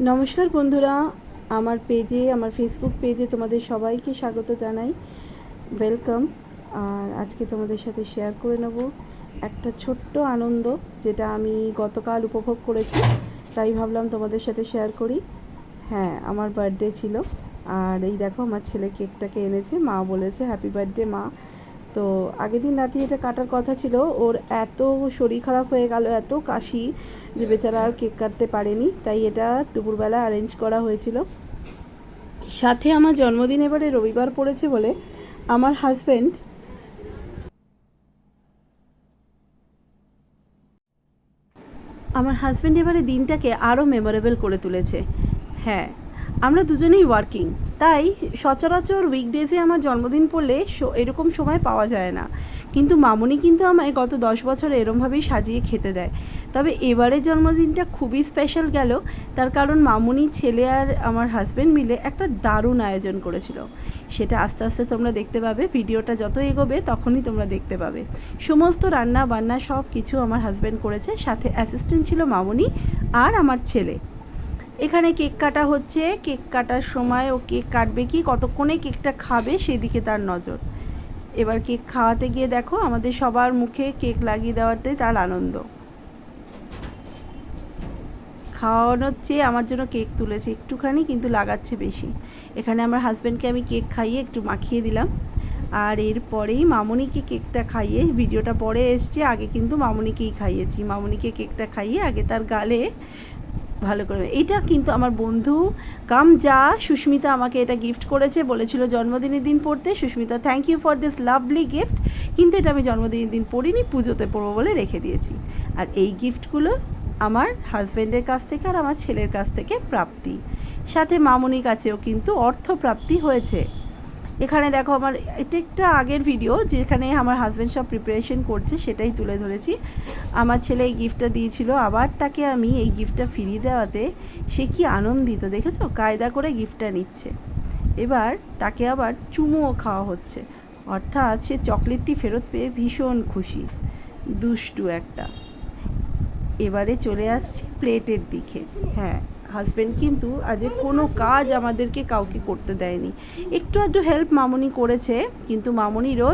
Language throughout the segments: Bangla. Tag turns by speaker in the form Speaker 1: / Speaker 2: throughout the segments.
Speaker 1: নমস্কার বন্ধুরা, আমার পেজে, আমার ফেসবুক পেজে তোমাদের সবাইকে স্বাগত জানাই, ওয়েলকাম। আর আজকে তোমাদের সাথে শেয়ার করে নেব একটা ছোট্ট আনন্দ, যেটা আমি গতকাল উপভোগ করেছি, তাই ভাবলাম তোমাদের সাথে শেয়ার করি। হ্যাঁ, আমার বার্থডে ছিল, আর এই দেখো আমার ছেলে কেকটাকে এনেছে, মা বলেছে হ্যাপি বার্থডে মা। তো আগের দিন রাতে এটা কাটার কথা ছিল, ওর এত শরীর খারাপ হয়ে গেল, এত কাশি, যে বেচারা আর কেক কাটতে পারেনি, তাই এটা দুপুরবেলা অ্যারেঞ্জ করা হয়েছিল। সাথে আমার জন্মদিন এবারে রবিবার পড়েছে বলে আমার হাজব্যান্ড এবারে দিনটাকে আরও মেমোরেবল করে তুলেছে। হ্যাঁ, আমরা দুজনেই ওয়ার্কিং, তাই সচরাচর উইকডেজে আমার জন্মদিন পড়লে এরকম সময় পাওয়া যায় না, কিন্তু মামুনি কিন্তু আমায় গত 10 বছর এরমভাবেই সাজিয়ে খেতে দেয়। তবে এবারের জন্মদিনটা খুবই স্পেশাল গেল, তার কারণ মামুনি, ছেলে আর আমার হাজব্যান্ড মিলে একটা দারুণ আয়োজন করেছিল। সেটা আস্তে আস্তে তোমরা দেখতে পাবে, ভিডিওটা যত এগোবে তখনই তোমরা দেখতে পাবে। সমস্ত রান্না বান্না সব কিছু আমার হাজব্যান্ড করেছে, সাথে অ্যাসিস্ট্যান্ট ছিল মামুনি আর আমার ছেলে। এখানে কেক কাটা হচ্ছে, কেক কাটার সময় ও কেক কাটবে কি, কতক্ষণে কেকটা খাবে সেদিকে তার নজর। এবার কেক খাওয়াতে গিয়ে দেখো আমাদের সবার মুখে কেক লাগিয়ে দেওয়াতে তার আনন্দ। খাওয়ানোর চেয়ে আমার জন্য কেক তুলেছে একটুখানি, কিন্তু লাগাচ্ছে বেশি। এখানে আমার হাজব্যান্ডকে আমি কেক খাইয়ে একটু মাখিয়ে দিলাম, আর এরপরেই মামুনিকে কেকটা খাইয়ে, ভিডিওটা পরে এসছে, আগে কিন্তু মামুনিকেই খাইয়েছি। মামুনিকে কেকটা খাইয়ে আগে তার গালে ভালো করে। এটা কিন্তু আমার বন্ধু কাম যা সুস্মিতা আমাকে এটা গিফট করেছে, বলেছিল জন্মদিনের দিন পড়তে। Sushmita, thank you for this lovely gift, কিন্তু এটা আমি জন্মদিনের দিন পড়িনি, পুজোতে পড়বো বলে রেখে দিয়েছি। আর এই গিফটগুলো আমার হাজব্যান্ডের কাছ থেকে আর আমার ছেলের কাছ থেকে প্রাপ্তি, সাথে মামুনির কাছেও কিন্তু অর্থপ্রাপ্তি হয়েছে। এখানে দেখো আমার এটা একটা আগের ভিডিও, যেখানে আমার হাজব্যান্ড সব প্রিপারেশন করছে, সেটাই তুলে ধরেছি। আমার ছেলে এই গিফটটা দিয়েছিল, আবার তাকে আমি এই গিফটটা ফিরিয়ে দেওয়াতে সে কি আনন্দিত দেখেছো, কায়দা করে গিফটটা নিচ্ছে। এবার তাকে আবার চুমুও খাওয়া হচ্ছে, অর্থাৎ সে চকলেটটি ফেরত পেয়ে ভীষণ খুশি, দুষ্টু একটা। এবারে চলে আসছি প্লেটের দিকে। হ্যাঁ, হাজব্যান্ড কিন্তু আজ কোনো কাজ আমাদেরকে কাউকে করতে দেয়নি, একটু আধটু হেল্প মামুনি করেছে, কিন্তু মামুনিরও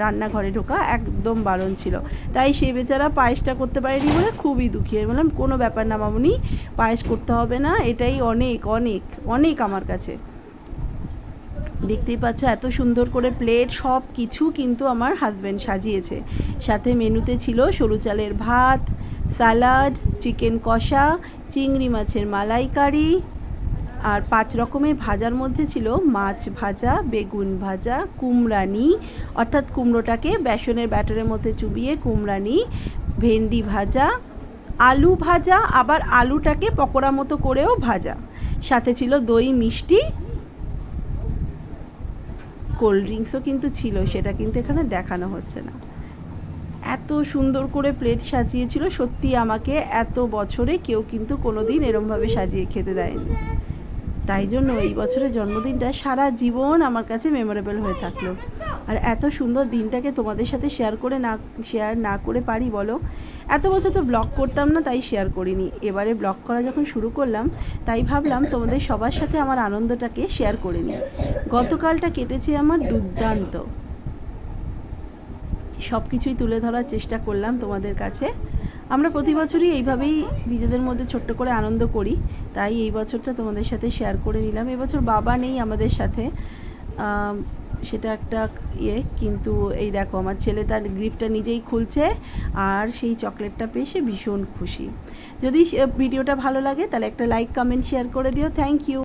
Speaker 1: রান্নাঘরে ঢোকা একদম বারণ ছিল, তাই সে বেচারা পায়েসটা করতে পারেনি বলে খুবই দুঃখী। আমি বললাম কোনো ব্যাপার না মামুনি, পায়েস করতে হবে না, এটাই অনেক অনেক অনেক আমার কাছে। দেখতেই পাচ্ছ এত সুন্দর করে প্লেট, সব কিছু কিন্তু আমার হাজব্যান্ড সাজিয়েছে। সাথে মেনুতে ছিল সরু চালের ভাত, স্যালাড, চিকেন কষা, চিংড়ি মাছের মালাইকারি, আর 5 রকমের ভাজার মধ্যে ছিল মাছ ভাজা, বেগুন ভাজা, কুমড়ানি, অর্থাৎ কুমড়োটাকে বেসনের ব্যাটারের মধ্যে চুবিয়ে কুমড়ানি, ভেন্ডি ভাজা, আলু ভাজা, আবার আলুটাকে পকোড়া মতো করেও ভাজা, সাথে ছিল দই, মিষ্টি, কোল্ড ড্রিঙ্কসও কিন্তু ছিল, সেটা কিন্তু এখানে দেখানো হচ্ছে না। এত সুন্দর করে প্লেট সাজিয়েছিল, সত্যি আমাকে এত বছরে কেউ কিন্তু কোনো দিন এরমভাবে সাজিয়ে খেতে দেয়নি। তাই জন্য এই বছরের জন্মদিনটা সারা জীবন আমার কাছে মেমোরেবল হয়ে থাকলো। আর এত সুন্দর দিনটাকে তোমাদের সাথে শেয়ার না করে পারি বলো? এত বছর তো ব্লগ করতাম না, তাই শেয়ার করিনি। এবারে ব্লগ করা যখন শুরু করলাম, তাই ভাবলাম তোমাদের সবার সাথে আমার আনন্দটাকে শেয়ার করে নিই। গতকালটা কেটেছে আমার দুর্দান্ত, সব কিছুই তুলে ধরার চেষ্টা করলাম তোমাদের কাছে। আমরা প্রতি বছরই এইভাবেই নিজেদের মধ্যে ছোট্ট করে আনন্দ করি, তাই এই বছরটা তোমাদের সাথে শেয়ার করে নিলাম। এবছর বাবা নেই আমাদের সাথে, সেটা একটা কিন্তু এই দেখো আমার ছেলে তার গিফটটা নিজেই খুলছে, আর সেই চকলেটটা পেয়ে সে ভীষণ খুশি। যদি ভিডিওটা ভালো লাগে তাহলে একটা লাইক, কমেন্ট, শেয়ার করে দিও। Thank you.